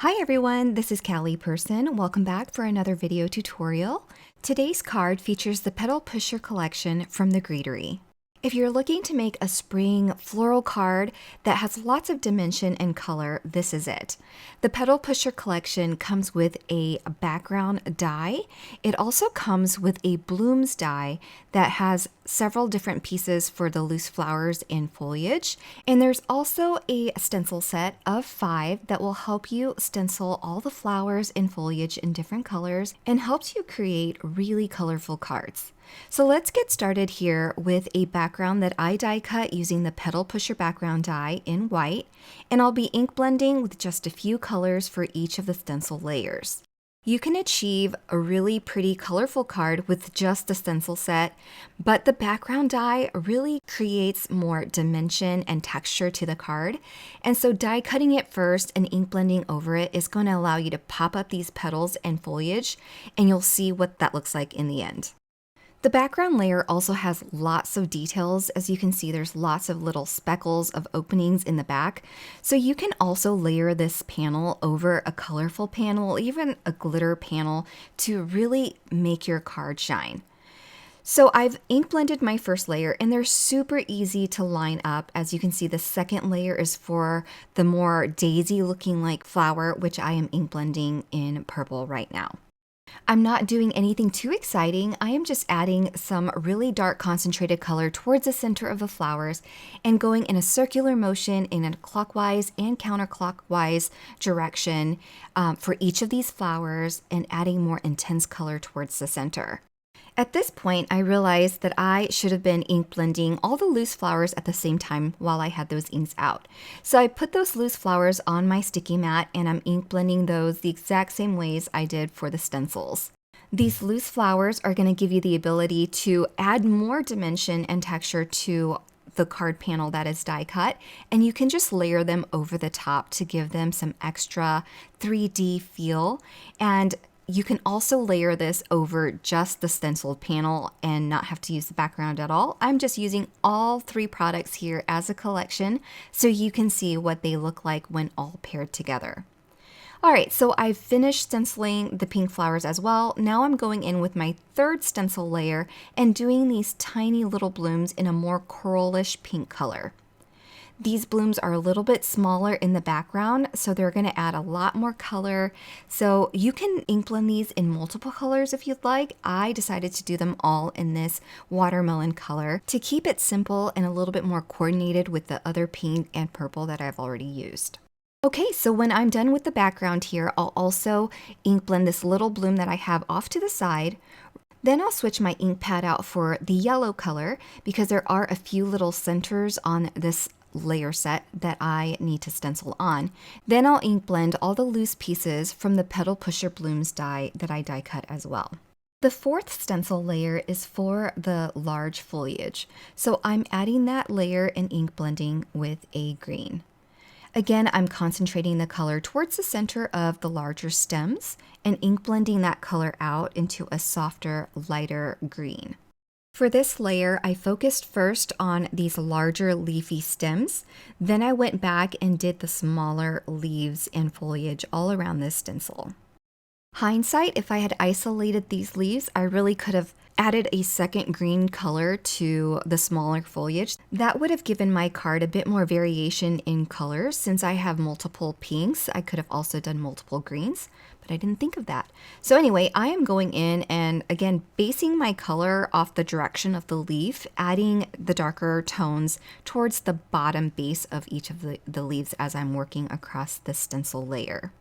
Hi everyone, this is Caly Person. Welcome back for another video tutorial. Today's card features the Petal Pusher collection from the Greetery. If you're looking to make a spring floral card that has lots of dimension and color, this is it. The Petal Pusher collection comes with a background die. It also comes with a blooms die that has several different pieces for the loose flowers and foliage. And there's also a stencil set of 5 that will help you stencil all the flowers and foliage in different colors and helps you create really colorful cards. So let's get started here with a background that I die cut using the Petal Pusher background die in white, and I'll be ink blending with just a few colors for each of the stencil layers. You can achieve a really pretty colorful card with just the stencil set, but the background die really creates more dimension and texture to the card. And so die cutting it first and ink blending over it is going to allow you to pop up these petals and foliage, and you'll see what that looks like in the end. The background layer also has lots of details. As you can see, there's lots of little speckles of openings in the back. So you can also layer this panel over a colorful panel, even a glitter panel, to really make your card shine. So I've ink blended my first layer and they're super easy to line up. As you can see, the second layer is for the more daisy looking like flower, which I am ink blending in purple right now. I'm not doing anything too exciting. I am just adding some really dark concentrated color towards the center of the flowers and going in a circular motion in a clockwise and counterclockwise direction for each of these flowers and adding more intense color towards the center. At this point, I realized that I should have been ink blending all the loose flowers at the same time while I had those inks out. So I put those loose flowers on my sticky mat and I'm ink blending those the exact same ways I did for the stencils. These loose flowers are going to give you the ability to add more dimension and texture to the card panel that is die cut, and you can just layer them over the top to give them some extra 3D feel. And you can also layer this over just the stenciled panel and not have to use the background at all. I'm just using all 3 products here as a collection so you can see what they look like when all paired together. All right, so I've finished stenciling the pink flowers as well. Now I'm going in with my third stencil layer and doing these tiny little blooms in a more coralish pink color. These blooms are a little bit smaller in the background, so they're going to add a lot more color. So you can ink blend these in multiple colors if you'd like. I decided to do them all in this watermelon color to keep it simple and a little bit more coordinated with the other pink and purple that I've already used. Okay, so when I'm done with the background here, I'll also ink blend this little bloom that I have off to the side. Then I'll switch my ink pad out for the yellow color because there are a few little centers on this layer set that I need to stencil on. Then I'll ink blend all the loose pieces from the Petal Pusher blooms die that I die cut as well. The fourth stencil layer is for the large foliage, so I'm adding that layer and ink blending with a green. Again, I'm concentrating the color towards the center of the larger stems and ink blending that color out into a softer, lighter green. For this layer, I focused first on these larger leafy stems, then I went back and did the smaller leaves and foliage all around this stencil. Hindsight, if I had isolated these leaves, I really could have added a second green color to the smaller foliage. That would have given my card a bit more variation in colors. Since I have multiple pinks, I could have also done multiple greens, but I didn't think of that. So anyway, I am going in and again, basing my color off the direction of the leaf, adding the darker tones towards the bottom base of each of the leaves as I'm working across the stencil layer.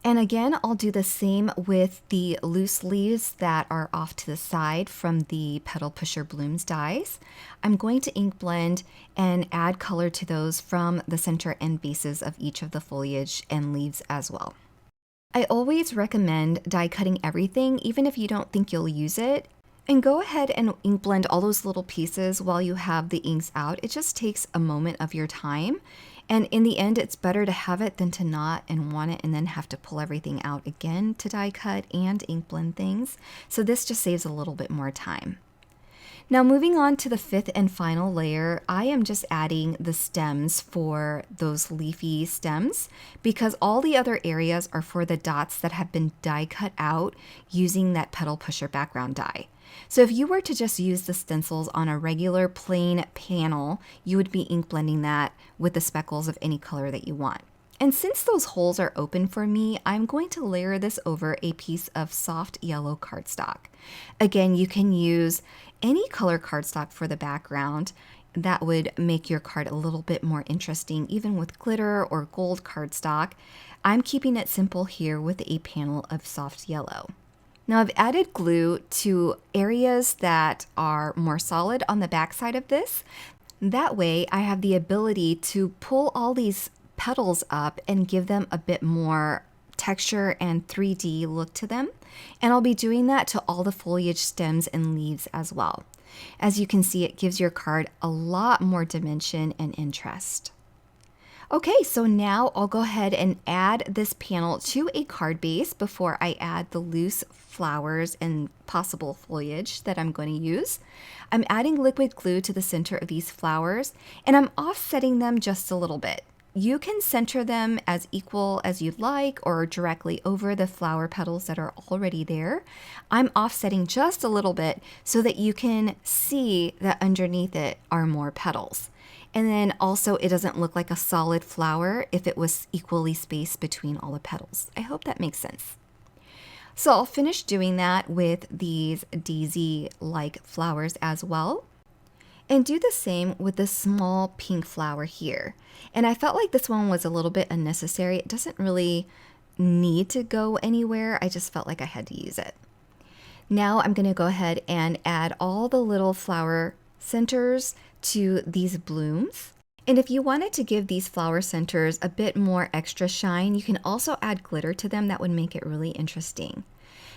And again, I'll do the same with the loose leaves that are off to the side from the Petal Pusher blooms dies. I'm going to ink blend and add color to those from the center and bases of each of the foliage and leaves as well. I always recommend die cutting everything, even if you don't think you'll use it. And go ahead and ink blend all those little pieces while you have the inks out. It just takes a moment of your time. And in the end, it's better to have it than to not and want it and then have to pull everything out again to die cut and ink blend things. So this just saves a little bit more time. Now moving on to the fifth and final layer, I am just adding the stems for those leafy stems because all the other areas are for the dots that have been die cut out using that Petal Pusher background die. So if you were to just use the stencils on a regular plain panel, you would be ink blending that with the speckles of any color that you want. And since those holes are open for me, I'm going to layer this over a piece of soft yellow cardstock. Again, you can use any color cardstock for the background. That would make your card a little bit more interesting, even with glitter or gold cardstock. I'm keeping it simple here with a panel of soft yellow. Now I've added glue to areas that are more solid on the back side of this. That way I have the ability to pull all these petals up and give them a bit more texture and 3D look to them. And I'll be doing that to all the foliage stems and leaves as well. As you can see, it gives your card a lot more dimension and interest. Okay, so now I'll go ahead and add this panel to a card base before I add the loose flowers and possible foliage that I'm going to use. I'm adding liquid glue to the center of these flowers, and I'm offsetting them just a little bit. You can center them as equal as you'd like or directly over the flower petals that are already there. I'm offsetting just a little bit so that you can see that underneath it are more petals. And then also it doesn't look like a solid flower if it was equally spaced between all the petals. I hope that makes sense. So I'll finish doing that with these daisy-like flowers as well. And do the same with this small pink flower here. And I felt like this one was a little bit unnecessary. It doesn't really need to go anywhere. I just felt like I had to use it. Now I'm going to go ahead and add all the little flower centers to these blooms. And if you wanted to give these flower centers a bit more extra shine, you can also add glitter to them. That would make it really interesting.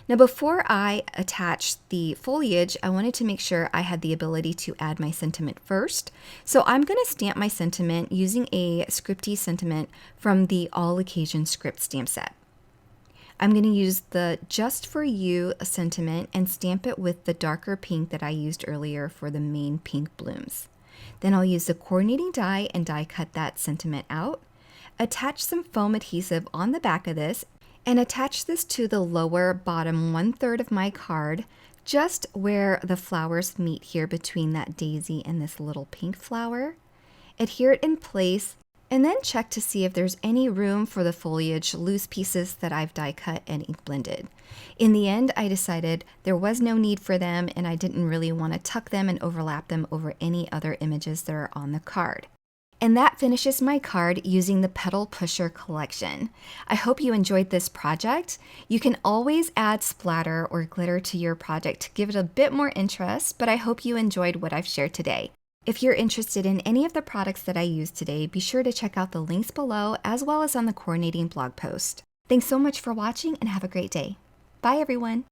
Now before I attach the foliage, I wanted to make sure I had the ability to add my sentiment first. So I'm going to stamp my sentiment using a scripty sentiment from the All Occasion script stamp set. I'm going to use the Just For You sentiment and stamp it with the darker pink that I used earlier for the main pink blooms. Then I'll use the coordinating die and die cut that sentiment out. Attach some foam adhesive on the back of this and attach this to the lower bottom 1/3 of my card, just where the flowers meet here between that daisy and this little pink flower. Adhere it in place and then check to see if there's any room for the foliage loose pieces that I've die cut and ink blended. In the end, I decided there was no need for them and I didn't really want to tuck them and overlap them over any other images that are on the card. And that finishes my card using the Petal Pusher collection. I hope you enjoyed this project. You can always add splatter or glitter to your project to give it a bit more interest, but I hope you enjoyed what I've shared today. If you're interested in any of the products that I used today, be sure to check out the links below as well as on the coordinating blog post. Thanks so much for watching and have a great day. Bye everyone.